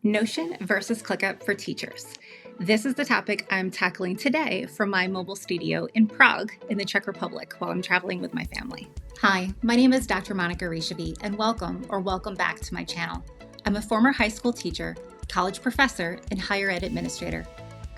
Notion versus ClickUp for teachers. This is the topic I'm tackling today from my mobile studio in Prague in the Czech Republic while I'm traveling with my family. Hi, my name is Dr. Monica Rishavi, and welcome back to my channel. I'm a former high school teacher, college professor, and higher ed administrator.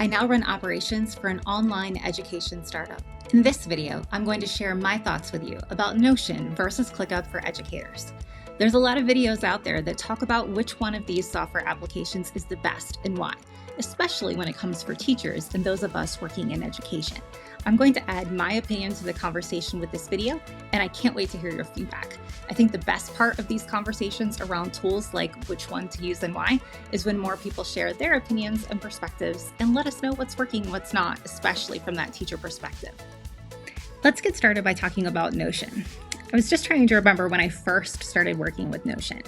I now run operations for an online education startup. In this video, I'm going to share my thoughts with you about Notion versus ClickUp for educators. There's a lot of videos out there that talk about which one of these software applications is the best and why, especially when it comes for teachers and those of us working in education. I'm going to add my opinion to the conversation with this video, and I can't wait to hear your feedback. I think the best part of these conversations around tools like which one to use and why is when more people share their opinions and perspectives and let us know what's working and what's not, especially from that teacher perspective. Let's get started by talking about Notion. I was just trying to remember when I first started working with Notion.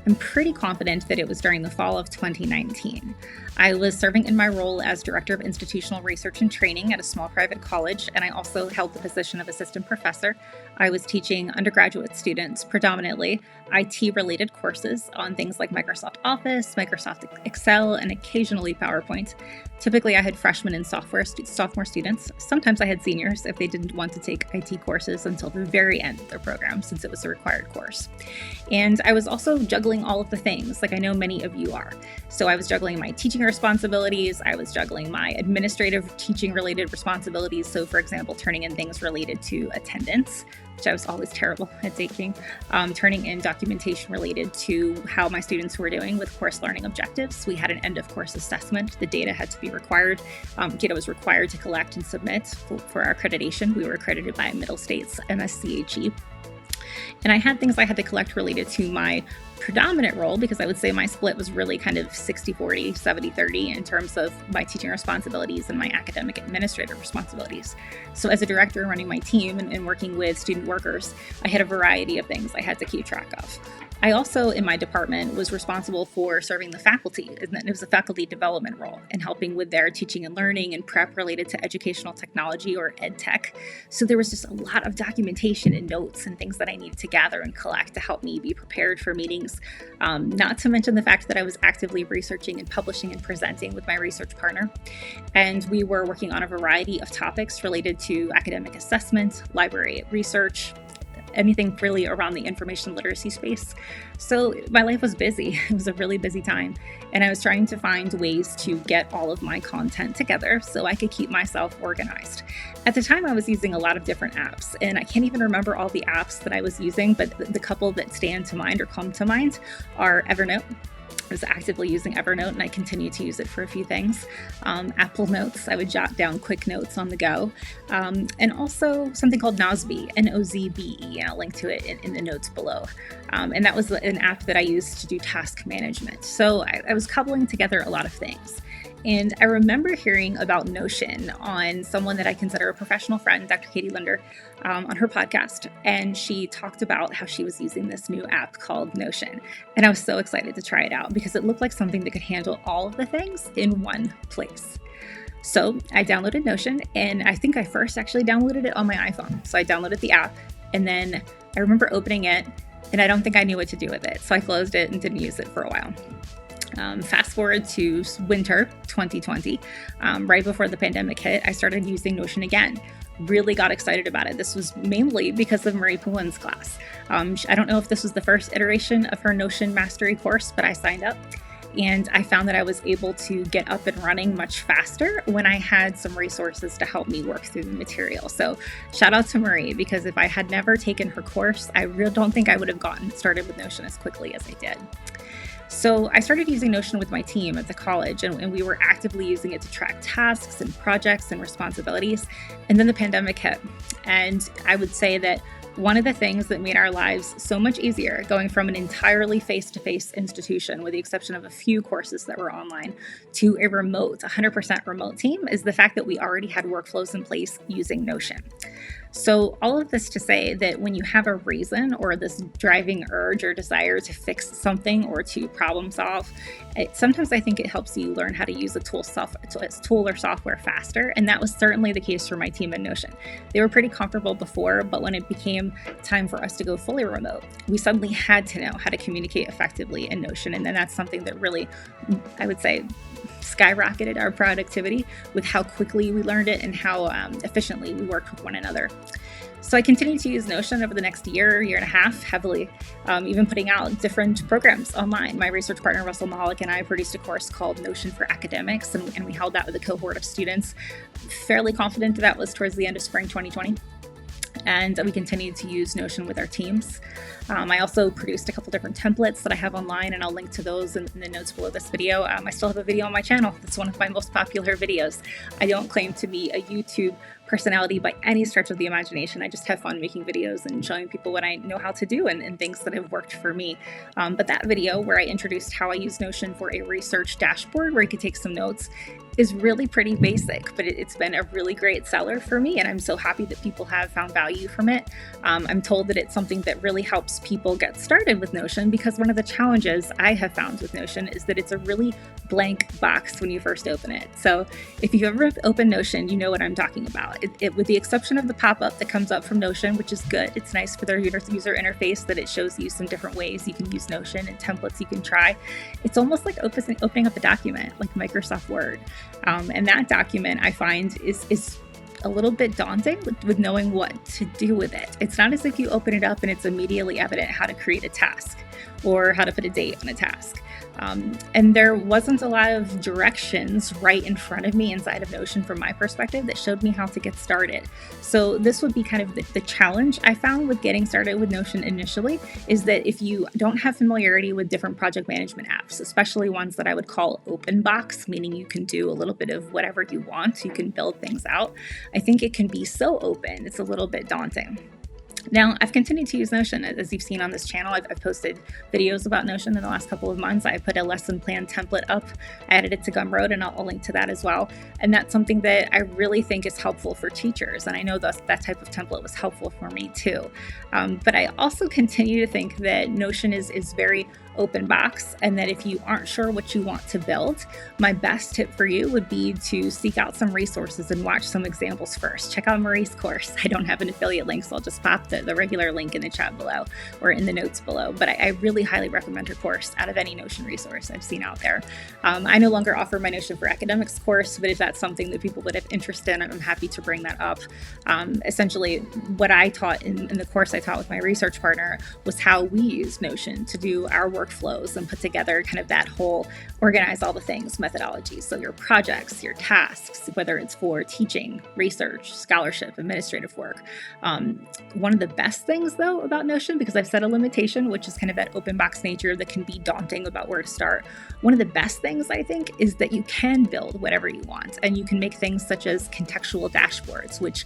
I'm pretty confident that it was during the fall of 2019. I was serving in my role as Director of Institutional Research and Training at a small private college, and I also held the position of Assistant Professor. I was teaching undergraduate students, predominantly IT-related courses on things like Microsoft Office, Microsoft Excel, and occasionally PowerPoint. Typically, I had freshmen and sophomore students. Sometimes I had seniors if they didn't want to take IT courses until the very end of their program, since it was a required course. And I was also juggling all of the things, like I know many of you are. So I was juggling my teaching responsibilities, I was juggling my administrative teaching-related responsibilities. So for example, turning in things related to attendance, which I was always terrible at taking, turning in documentation related to how my students were doing with course learning objectives. We had an end of course assessment. The data had to be required. Data was required to collect and submit for our accreditation. We were accredited by Middle States MSCHE. And I had things I had to collect related to my predominant role, because I would say my split was really kind of 60-40, 70-30 in terms of my teaching responsibilities and my academic administrative responsibilities. So as a director running my team and working with student workers, I had a variety of things I had to keep track of. I also, in my department, was responsible for serving the faculty. It was a faculty development role and helping with their teaching and learning and prep related to educational technology or ed tech. So there was just a lot of documentation and notes and things that I needed to gather and collect to help me be prepared for meetings. Not to mention the fact that I was actively researching and publishing and presenting with my research partner. And we were working on a variety of topics related to academic assessment, library research, anything really around the information literacy space. So my life was busy. It was a really busy time. And I was trying to find ways to get all of my content together so I could keep myself organized. At the time, I was using a lot of different apps, and I can't even remember all the apps that I was using, but the couple that stand to mind or come to mind are Evernote. I was actively using Evernote, and I continue to use it for a few things. Apple Notes, I would jot down quick notes on the go. And also something called Nozbe, Nozbe, and I'll link to it in the notes below. And that was an app that I used to do task management. So I was coupling together a lot of things. And I remember hearing about Notion on someone that I consider a professional friend, Dr. Katie Linder, on her podcast. And she talked about how she was using this new app called Notion. And I was so excited to try it out because it looked like something that could handle all of the things in one place. So I downloaded Notion, and I think I first actually downloaded it on my iPhone. So I downloaded the app, and then I remember opening it, and I don't think I knew what to do with it. So I closed it and didn't use it for a while. Fast forward to winter 2020, right before the pandemic hit, I started using Notion again. Really got excited about it. This was mainly because of Marie Puin's class. I don't know if this was the first iteration of her Notion Mastery course, but I signed up. And I found that I was able to get up and running much faster when I had some resources to help me work through the material. So shout out to Marie, because if I had never taken her course, I really don't think I would have gotten started with Notion as quickly as I did. So I started using Notion with my team at the college, and we were actively using it to track tasks and projects and responsibilities. And then the pandemic hit. And I would say that one of the things that made our lives so much easier, going from an entirely face-to-face institution, with the exception of a few courses that were online, to a 100% remote team, is the fact that we already had workflows in place using Notion. So all of this to say that when you have a reason or this driving urge or desire to fix something or to problem solve, sometimes I think it helps you learn how to use a tool or software faster. And that was certainly the case for my team in Notion. They were pretty comfortable before, but when it became came time for us to go fully remote, we suddenly had to know how to communicate effectively in Notion. And then that's something that really, I would say, skyrocketed our productivity with how quickly we learned it and how efficiently we worked with one another. So I continued to use Notion over the next year and a half heavily, even putting out different programs online. My research partner, Russell Mahalik, and I produced a course called Notion for Academics, and we held that with a cohort of students. Fairly confident that was towards the end of spring 2020. And we continued to use Notion with our teams. I also produced a couple different templates that I have online, and I'll link to those in the notes below this video. I still have a video on my channel. It's one of my most popular videos. I don't claim to be a YouTube personality by any stretch of the imagination. I just have fun making videos and showing people what I know how to do and things that have worked for me. But that video where I introduced how I use Notion for a research dashboard where you could take some notes is really pretty basic, but it's been a really great seller for me, and I'm so happy that people have found value from it. I'm told that it's something that really helps people get started with Notion, because one of the challenges I have found with Notion is that it's a really blank box when you first open it. So if you've ever opened Notion, you know what I'm talking about. With the exception of the pop-up that comes up from Notion, which is good. It's nice for their user interface that it shows you some different ways you can use Notion and templates you can try. It's almost like opening up a document like Microsoft Word. And that document I find is a little bit daunting with knowing what to do with it. It's not as if you open it up and it's immediately evident how to create a task or how to put a date on a task. And there wasn't a lot of directions right in front of me inside of Notion from my perspective that showed me how to get started. So this would be kind of the challenge I found with getting started with Notion initially, is that if you don't have familiarity with different project management apps, especially ones that I would call open box, meaning you can do a little bit of whatever you want, you can build things out, I think it can be so open, it's a little bit daunting. Now, I've continued to use Notion. As you've seen on this channel, I've posted videos about Notion in the last couple of months. I put a lesson plan template up. I added it to Gumroad, and I'll link to that as well. And that's something that I really think is helpful for teachers. And I know that type of template was helpful for me too. But I also continue to think that Notion is very open box, and that if you aren't sure what you want to build, my best tip for you would be to seek out some resources and watch some examples first. Check out Marie's course. I don't have an affiliate link, so I'll just pop the regular link in the chat below or in the notes below, but I really highly recommend her course out of any Notion resource I've seen out there. I no longer offer my Notion for Academics course, but if that's something that people would have interest in, I'm happy to bring that up. Essentially, what I taught in the course I taught with my research partner was how we use Notion to do our workflows and put together kind of that whole organize all the things methodology. So your projects, your tasks, whether it's for teaching, research, scholarship, administrative work. One of the best things though about Notion, because I've set a limitation, which is kind of that open box nature that can be daunting about where to start. One of the best things I think is that you can build whatever you want, and you can make things such as contextual dashboards, which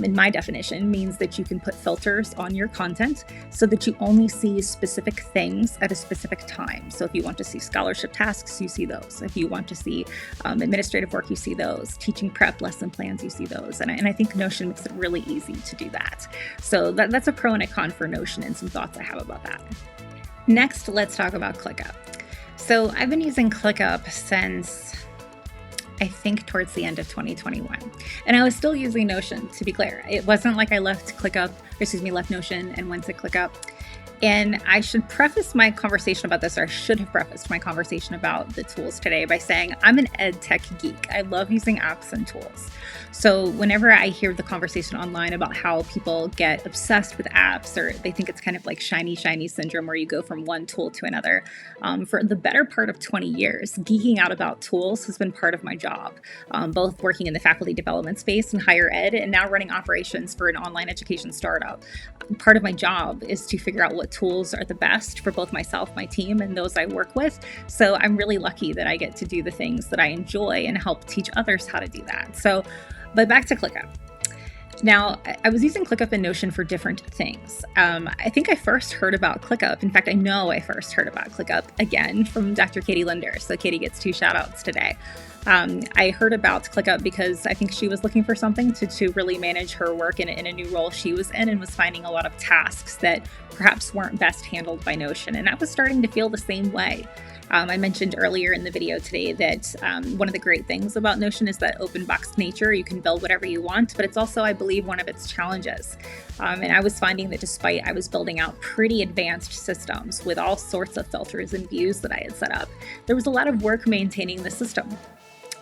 in my definition means that you can put filters on your content so that you only see specific things at a specific time. So if you want to see scholarship tasks, you see those. If you want to see administrative work, you see those. Teaching prep, lesson plans, you see those. And I think Notion makes it really easy to do that. So that's a pro and a con for Notion, and some thoughts I have about that. Next, let's talk about ClickUp. So I've been using ClickUp since I think towards the end of 2021. And I was still using Notion, to be clear. It wasn't like I left Notion and went to ClickUp. And I should preface my conversation about this, or I should have prefaced my conversation about the tools today by saying I'm an ed tech geek. I love using apps and tools. So whenever I hear the conversation online about how people get obsessed with apps, or they think it's kind of like shiny syndrome where you go from one tool to another, for the better part of 20 years, geeking out about tools has been part of my job, both working in the faculty development space in higher ed and now running operations for an online education startup. Part of my job is to figure out what tools are the best for both myself, my team, and those I work with. So I'm really lucky that I get to do the things that I enjoy and help teach others how to do that. But back to ClickUp. Now, I was using ClickUp and Notion for different things. I think I first heard about ClickUp. In fact, I know I first heard about ClickUp again from Dr. Katie Linder. So Katie gets 2 shout outs today. I heard about ClickUp because I think she was looking for something to really manage her work in a new role she was in, and was finding a lot of tasks that perhaps weren't best handled by Notion. And I was starting to feel the same way. I mentioned earlier in the video today that one of the great things about Notion is that open box nature. You can build whatever you want, but it's also, I believe, one of its challenges. And I was finding that despite I was building out pretty advanced systems with all sorts of filters and views that I had set up, there was a lot of work maintaining the system.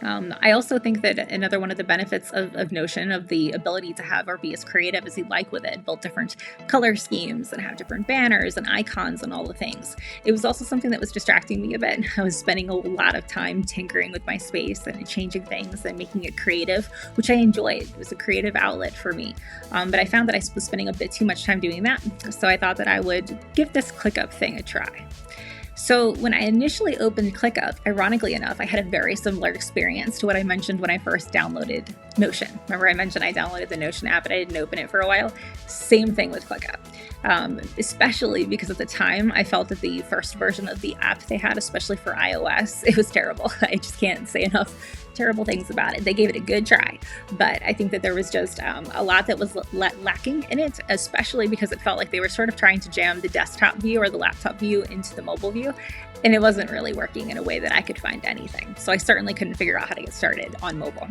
I also think that another one of the benefits of Notion, of the ability to have or be as creative as you'd like with it, build different color schemes and have different banners and icons and all the things. It was also something that was distracting me a bit. I was spending a lot of time tinkering with my space and changing things and making it creative, which I enjoyed. It was a creative outlet for me. But I found that I was spending a bit too much time doing that. So I thought that I would give this ClickUp thing a try. So when I initially opened ClickUp, ironically enough, I had a very similar experience to what I mentioned when I first downloaded Notion. Remember I mentioned I downloaded the Notion app and I didn't open it for a while? Same thing with ClickUp. Especially because at the time I felt that the first version of the app they had, especially for iOS, it was terrible. I just can't say enough terrible things about it. They gave it a good try, but I think that there was just a lot that was lacking in it, especially because it felt like they were sort of trying to jam the desktop view or the laptop view into the mobile view, and it wasn't really working in a way that I could find anything. So I certainly couldn't figure out how to get started on mobile.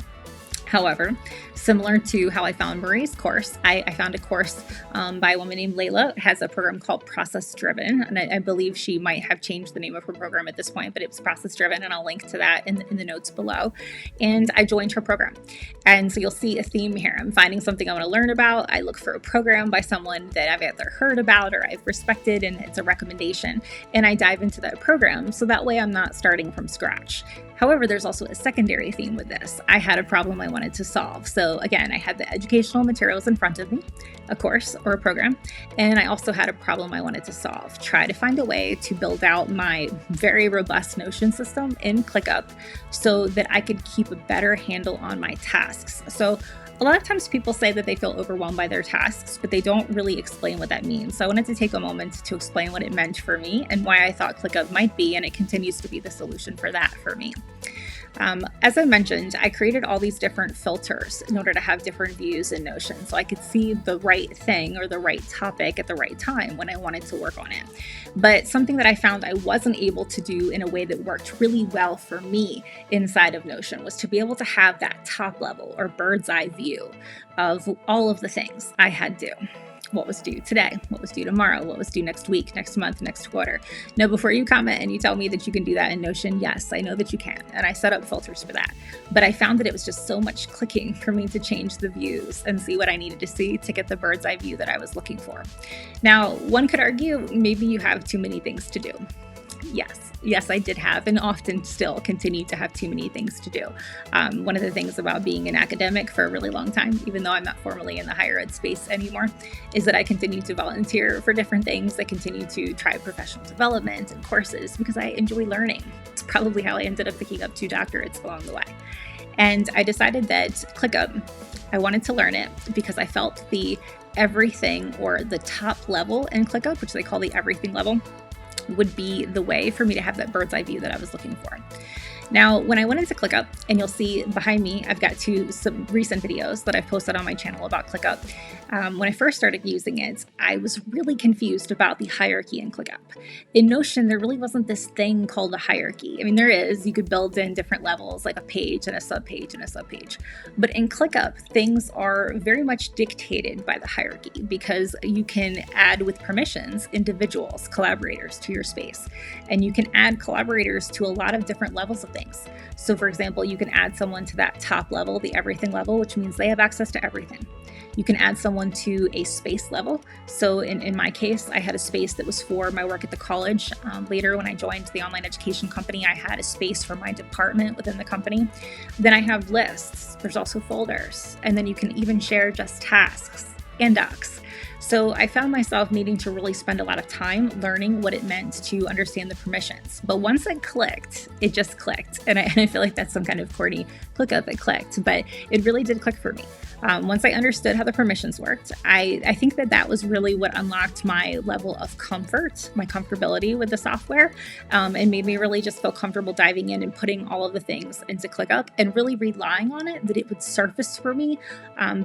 However, similar to how I found Marie's course, I found a course by a woman named Layla. It has a program called Process Driven, and I believe she might have changed the name of her program at this point, but it was Process Driven, and I'll link to that in the notes below. And I joined her program. And so you'll see a theme here. I'm finding something I want to learn about. I look for a program by someone that I've either heard about or I've respected, and it's a recommendation. And I dive into that program, so that way I'm not starting from scratch. However, there's also a secondary theme with this. I had a problem I wanted to solve. So again, I had the educational materials in front of me, a course or a program, and I also had a problem I wanted to solve. Try to find a way to build out my very robust Notion system in ClickUp so that I could keep a better handle on my tasks. So a lot of times people say that they feel overwhelmed by their tasks, but they don't really explain what that means. So I wanted to take a moment to explain what it meant for me and why I thought ClickUp might be, and it continues to be, the solution for that for me. As I mentioned, I created all these different filters in order to have different views in Notion, so I could see the right thing or the right topic at the right time when I wanted to work on it. But something that I found I wasn't able to do in a way that worked really well for me inside of Notion was to be able to have that top level or bird's eye view of all of the things I had due. What was due today? What was due tomorrow? What was due next week, next month, next quarter? Now, before you comment and you tell me that you can do that in Notion, yes, I know that you can. And I set up filters for that. But I found that it was just so much clicking for me to change the views and see what I needed to see to get the bird's eye view that I was looking for. Now, one could argue maybe you have too many things to do. Yes, I did have, and often still continue to have, too many things to do. One of the things about being an academic for a really long time, even though I'm not formally in the higher ed space anymore, is that I continue to volunteer for different things. I continue to try professional development and courses because I enjoy learning. It's probably how I ended up picking up 2 doctorates along the way. And I decided that ClickUp, I wanted to learn it because I felt the everything, or the top level in ClickUp, which they call the everything level, would be the way for me to have that bird's eye view that I was looking for. Now, when I went into ClickUp, and you'll see behind me, I've got some recent videos that I've posted on my channel about ClickUp. When I first started using it, I was really confused about the hierarchy in ClickUp. In Notion, there really wasn't this thing called a hierarchy. I mean, there is. You could build in different levels, like a page and a subpage and a subpage. But in ClickUp, things are very much dictated by the hierarchy because you can add with permissions individuals, collaborators to your space. And you can add collaborators to a lot of different levels of things. So for example, you can add someone to that top level, the everything level, which means they have access to everything. You can add someone to a space level. So in my case, I had a space that was for my work at the college. Later, when I joined the online education company, I had a space for my department within the company. Then I have lists. There's also folders. And then you can even share just tasks and docs. So I found myself needing to really spend a lot of time learning what it meant to understand the permissions. But once it clicked, it just clicked. And I feel like that's some kind of corny ClickUp, it clicked, but it really did click for me. Once I understood how the permissions worked, I think that was really what unlocked my level of comfort, my comfortability with the software, and made me really just feel comfortable diving in and putting all of the things into ClickUp and really relying on it, that it would surface for me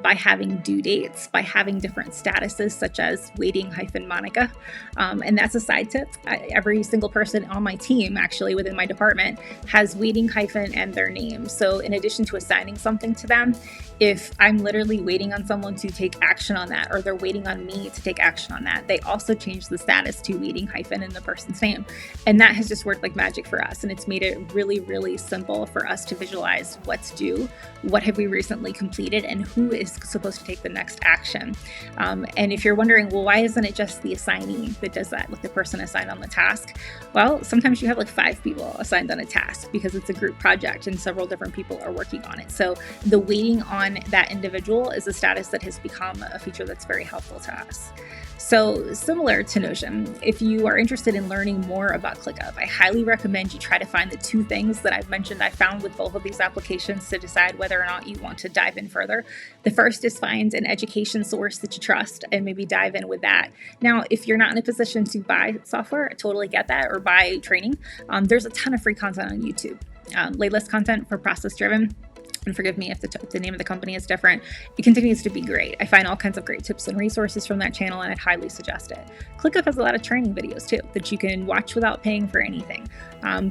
by having due dates, by having different status statuses such as waiting-Monica. And that's a side tip. Every single person on my team, actually within my department, has waiting hyphen and their name. So in addition to assigning something to them, if I'm literally waiting on someone to take action on that, or they're waiting on me to take action on that, they also change the status to waiting hyphen in the person's name. And that has just worked like magic for us. And it's made it really, really simple for us to visualize what's due, what have we recently completed, and who is supposed to take the next action. And if you're wondering, well, why isn't it just the assignee that does that, like the person assigned on the task? Well, sometimes you have like 5 people assigned on a task because it's a group project and several different people are working on it. So the waiting on that individual is a status that has become a feature that's very helpful to us. So similar to Notion, if you are interested in learning more about ClickUp, I highly recommend you try to find the 2 things that I've mentioned I found with both of these applications to decide whether or not you want to dive in further. The first is find an education source that you trust and maybe dive in with that. Now, if you're not in a position to buy software, I totally get that, or buy training, there's a ton of free content on YouTube. Layla's content for process driven, and forgive me if the name of the company is different, it continues to be great. I find all kinds of great tips and resources from that channel, and I'd highly suggest it. ClickUp has a lot of training videos too that you can watch without paying for anything.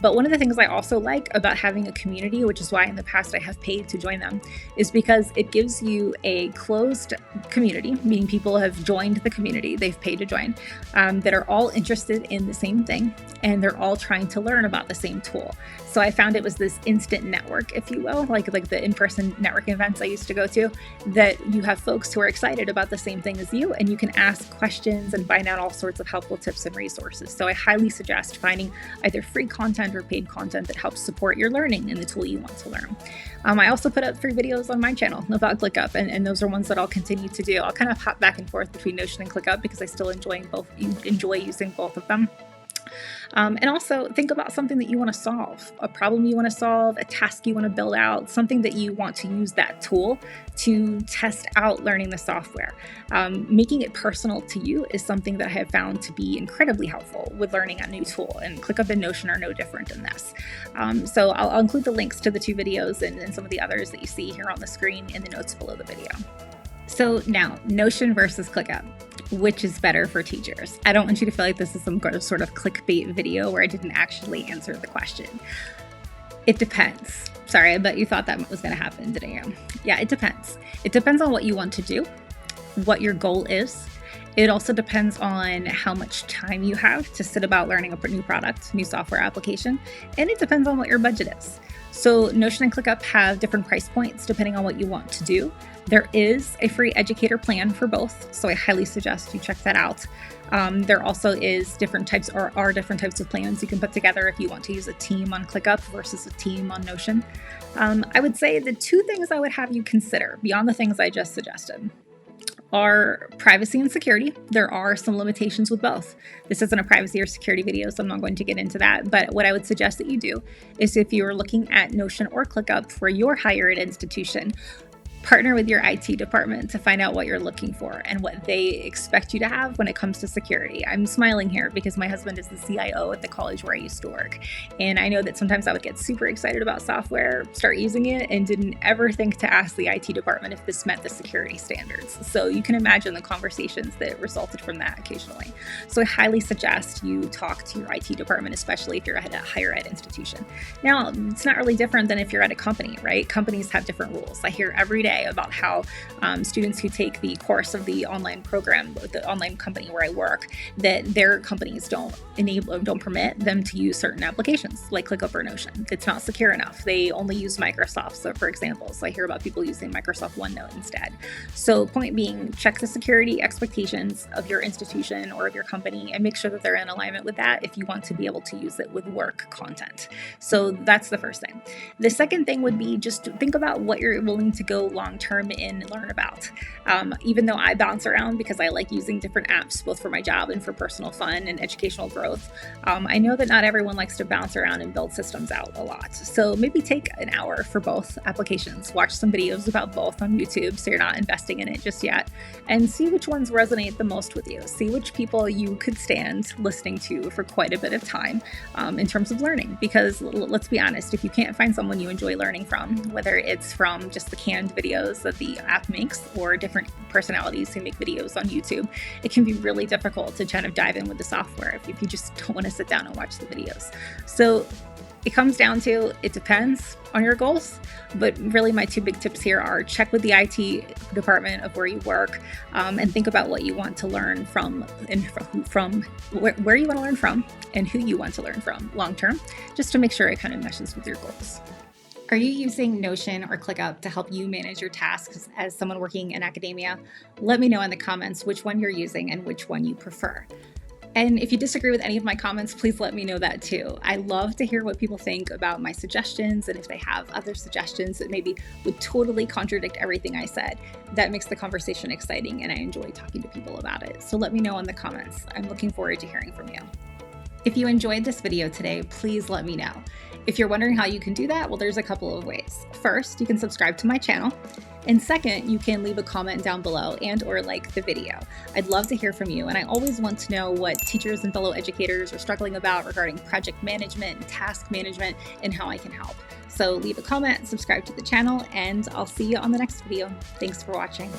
But one of the things I also like about having a community, which is why in the past I have paid to join them, is because it gives you a closed community, meaning people have joined the community, they've paid to join, that are all interested in the same thing, and they're all trying to learn about the same tool. So I found it was this instant network, if you will, like the in-person networking events I used to go to, that you have folks who are excited about the same thing as you, and you can ask questions and find out all sorts of helpful tips and resources. So I highly suggest finding either free content or paid content that helps support your learning in the tool you want to learn. I also put up 3 videos on my channel about ClickUp, and those are ones that I'll continue to do. I'll kind of hop back and forth between Notion and ClickUp because I still enjoy using both of them. And also think about something that you want to solve, a problem you want to solve, a task you want to build out, something that you want to use that tool to test out learning the software. Making it personal to you is something that I have found to be incredibly helpful with learning a new tool, and ClickUp and Notion are no different in this. So I'll include the links to the 2 videos and some of the others that you see here on the screen in the notes below the video. So now, Notion versus ClickUp. Which is better for teachers? I don't want you to feel like this is some sort of clickbait video where I didn't actually answer the question. It depends. Sorry, I bet you thought that was going to happen, didn't you? Yeah, it depends. It depends on what you want to do, what your goal is. It also depends on how much time you have to sit about learning a new product, new software application, and it depends on what your budget is. So Notion and ClickUp have different price points depending on what you want to do. There is a free educator plan for both, so I highly suggest you check that out. There also are different types of plans you can put together if you want to use a team on ClickUp versus a team on Notion. I would say the 2 things I would have you consider beyond the things I just suggested are privacy and security. There are some limitations with both. This isn't a privacy or security video, so I'm not going to get into that. But what I would suggest that you do is, if you're looking at Notion or ClickUp for your higher ed institution, partner with your IT department to find out what you're looking for and what they expect you to have when it comes to security. I'm smiling here because my husband is the CIO at the college where I used to work. And I know that sometimes I would get super excited about software, start using it, and didn't ever think to ask the IT department if this met the security standards. So you can imagine the conversations that resulted from that occasionally. So I highly suggest you talk to your IT department, especially if you're at a higher ed institution. Now, it's not really different than if you're at a company, right? Companies have different rules. I hear every day about how students who take the course of the online program, the online company where I work, that their companies don't permit them to use certain applications like ClickUp or Notion. It's not secure enough. They only use Microsoft. So for example, I hear about people using Microsoft OneNote instead. So point being, check the security expectations of your institution or of your company and make sure that they're in alignment with that if you want to be able to use it with work content. So that's the first thing. The second thing would be just to think about what you're willing to go long-term in and learn about. Even though I bounce around because I like using different apps, both for my job and for personal fun and educational growth, I know that not everyone likes to bounce around and build systems out a lot. So maybe take an hour for both applications, watch some videos about both on YouTube so you're not investing in it just yet, and see which ones resonate the most with you. See which people you could stand listening to for quite a bit of time in terms of learning. Because let's be honest, if you can't find someone you enjoy learning from, whether it's from just the canned video videos that the app makes or different personalities who make videos on YouTube, it can be really difficult to kind of dive in with the software if you just don't want to sit down and watch the videos. So it comes down to, it depends on your goals, but really my two big tips here are check with the IT department of where you work, and think about what you want to learn from and from where you want to learn from and who you want to learn from long term, just to make sure it kind of meshes with your goals. Are you using Notion or ClickUp to help you manage your tasks as someone working in academia? Let me know in the comments which one you're using and which one you prefer. And if you disagree with any of my comments, please let me know that too. I love to hear what people think about my suggestions, and if they have other suggestions that maybe would totally contradict everything I said. That makes the conversation exciting, and I enjoy talking to people about it. So let me know in the comments. I'm looking forward to hearing from you. If you enjoyed this video today, please let me know. If you're wondering how you can do that, well, there's a couple of ways. First, you can subscribe to my channel. And second, you can leave a comment down below and or like the video. I'd love to hear from you, and I always want to know what teachers and fellow educators are struggling about regarding project management and task management and how I can help. So leave a comment, subscribe to the channel, and I'll see you on the next video. Thanks for watching.